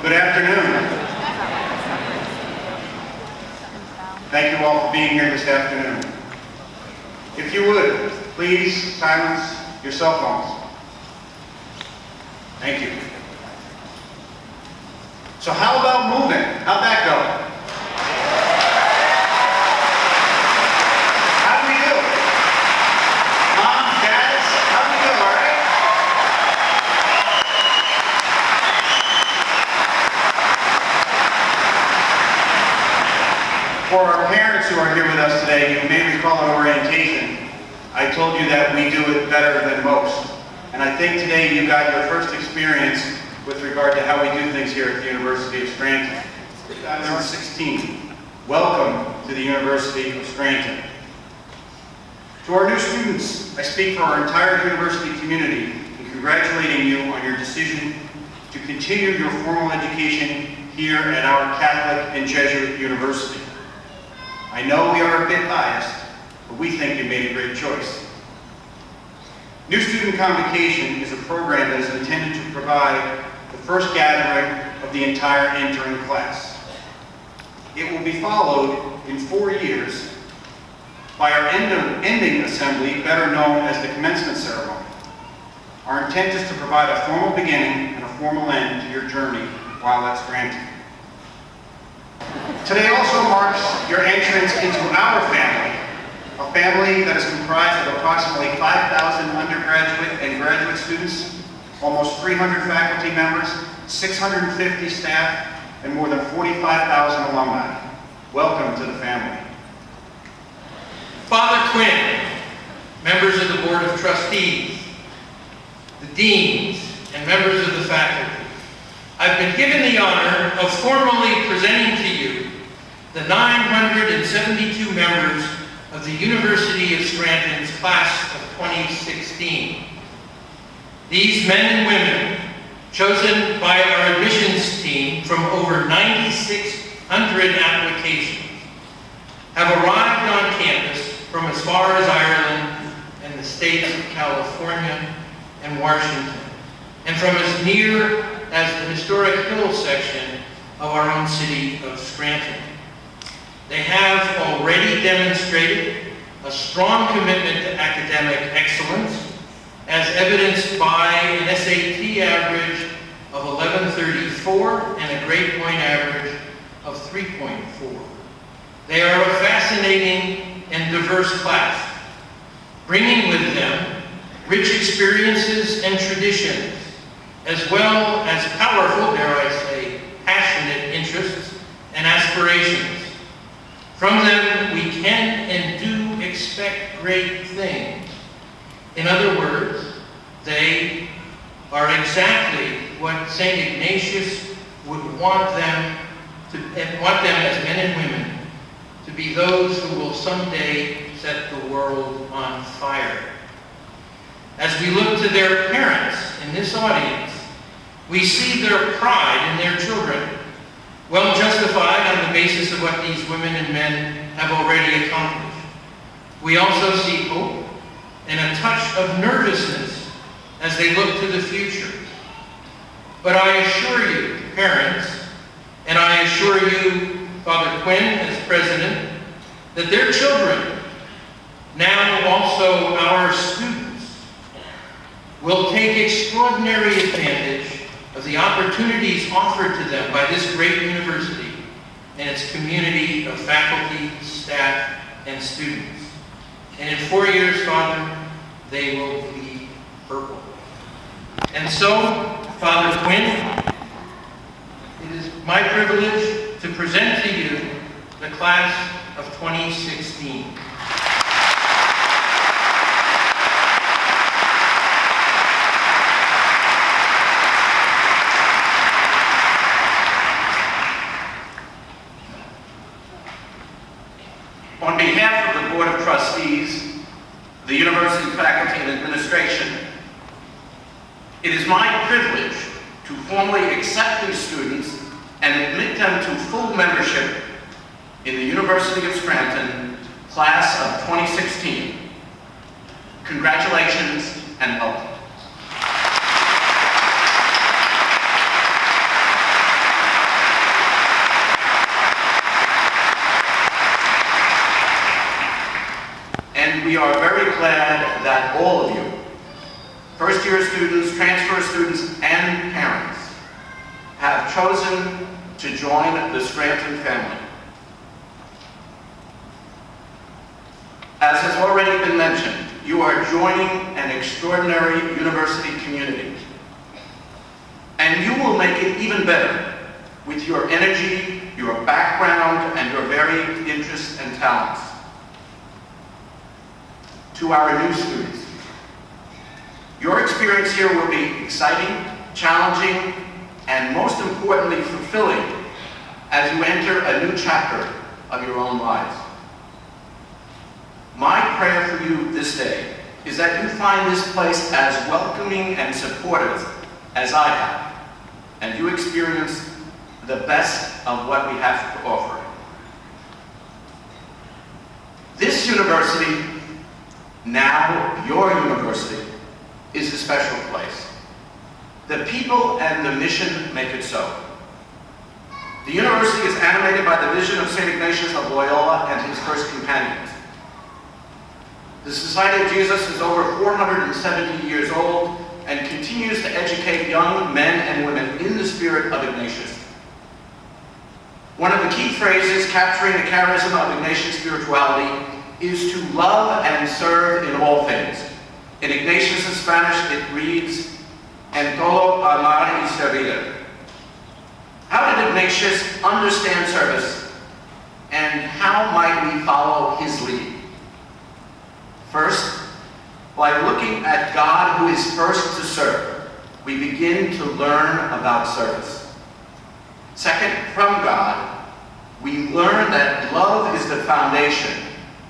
Good afternoon. Thank you all for being here this afternoon. If you would, please silence your cell phones. Thank you. So how about moving? How'd that go? How'd we do? Moms, dads, how'd we do, all right? For our parents who are here with us today, you may recall at orientation, I told you that we do it better than most. And I think today you got your first experience with regard to how we do things here at the University of Scranton. 2016, welcome to the University of Scranton. To our new students, I speak for our entire university community in congratulating you on your decision to continue your formal education here at our Catholic and Jesuit University. I know we are a bit biased, but we think you made a great choice. New Student Convocation is a program that is intended to provide the first gathering of the entire entering class. It will be followed in 4 years by our ending assembly, better known as the commencement ceremony. Our intent is to provide a formal beginning and a formal end to your journey while at Scranton. Today also marks your entrance into our family, a family that is comprised of approximately 5,000 undergraduate and graduate students, almost 300 faculty members, 650 staff, and more than 45,000 alumni. Welcome to the family. Father Quinn, members of the Board of Trustees, the deans, and members of the faculty, I've been given the honor of formally presenting to you the 972 members of the University of Scranton's class of 2016. These men and women, chosen by our admissions team from over 9,600 applications, have arrived on campus from as far as Ireland and the states of California and Washington, and from as near as the historic hill section of our own city of Scranton. They have already demonstrated a strong commitment to academic excellence, as evidenced by an SAT average of 1134 and a grade point average of 3.4. They are a fascinating and diverse class, bringing with them rich experiences and traditions, as well as powerful, dare I say, passionate interests and aspirations. From them, we can and do expect great things. In other words, they are exactly what St. Ignatius would want them as men and women to be, those who will someday set the world on fire. As we look to their parents in this audience, we see their pride in their children, well justified on the basis of what these women and men have already accomplished. We also see hope and a touch of nervousness as they look to the future. But I assure you, parents, and I assure you, Father Quinn, as president, that their children, now also our students, will take extraordinary advantage of the opportunities offered to them by this great university and its community of faculty, staff, and students. And in 4 years, Father, they will be purple. And so, Father Quinn, it is my privilege to present to you the class of 2016. On behalf of the Board of Trustees, the University Faculty and Administration, it is my privilege to formally accept these students and admit them to full membership in the University of Scranton class of 2016. Congratulations and welcome. We are very glad that all of you, first-year students, transfer students, and parents, have chosen to join the Scranton family. As has already been mentioned, you are joining an extraordinary university community. And you will make it even better with your energy, your background, and your varied interests and talents. To our new students, your experience here will be exciting, challenging, and most importantly, fulfilling as you enter a new chapter of your own lives. My prayer for you this day is that you find this place as welcoming and supportive as I have, and you experience the best of what we have to offer. This university, now your university, is a special place. The people and the mission make it so. The university is animated by the vision of St. Ignatius of Loyola and his first companions. The Society of Jesus is over 470 years old and continues to educate young men and women in the spirit of Ignatius. One of the key phrases capturing the charism of Ignatian spirituality is to love and serve in all things. In Ignatius' Spanish, it reads, en todo amar y servir, Ignatius understand service, and how might we follow his lead? First, by looking at God who is first to serve, we begin to learn about service. Second, from God, we learn that love is the foundation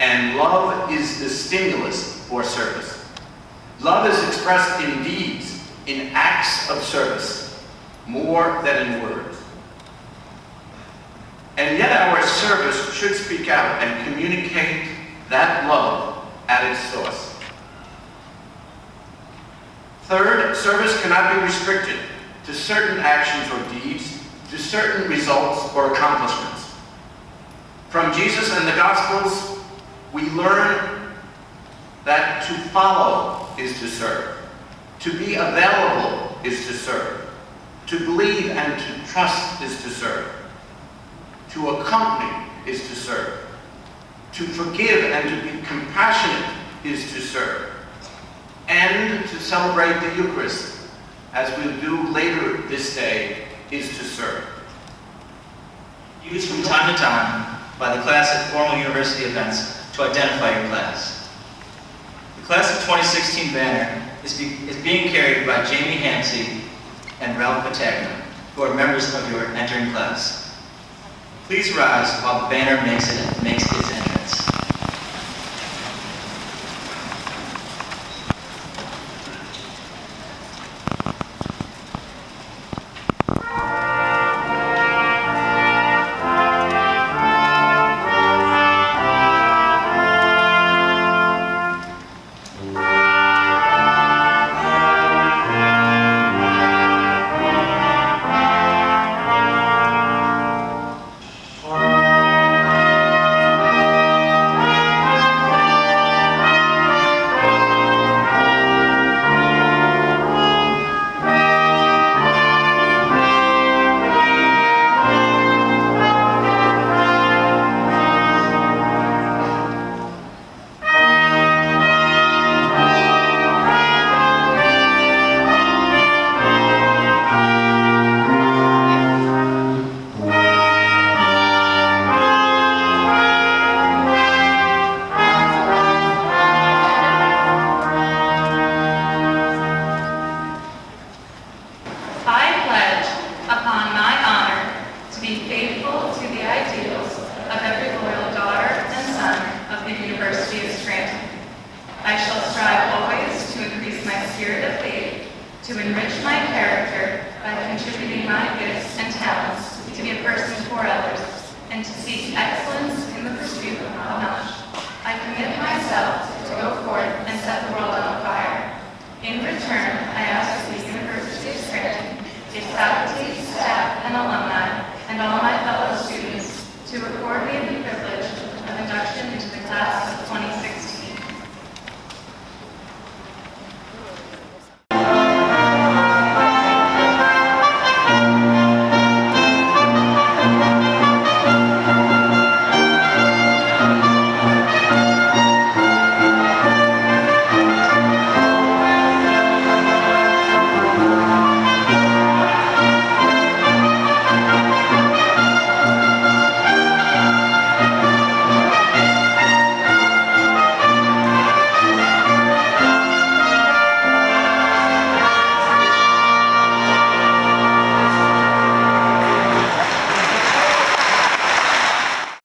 and love is the stimulus for service. Love is expressed in deeds, in acts of service, more than in words. And yet our service should speak out and communicate that love at its source. Third, service cannot be restricted to certain actions or deeds, to certain results or accomplishments. From Jesus and the Gospels, we learn that to follow is to serve, to be available is to serve, to believe and to trust is to serve, to accompany is to serve, to forgive and to be compassionate is to serve, and to celebrate the Eucharist, as we'll do later this day, is to serve. Used from time to time by the class at formal university events to identify your class. The class of 2016 banner is being carried by Jamie Hansey and Ralph Patagna, who are members of your entering class. Please rise while the banner makes its entrance. I shall strive always to increase my spirit of faith, to enrich my character by contributing my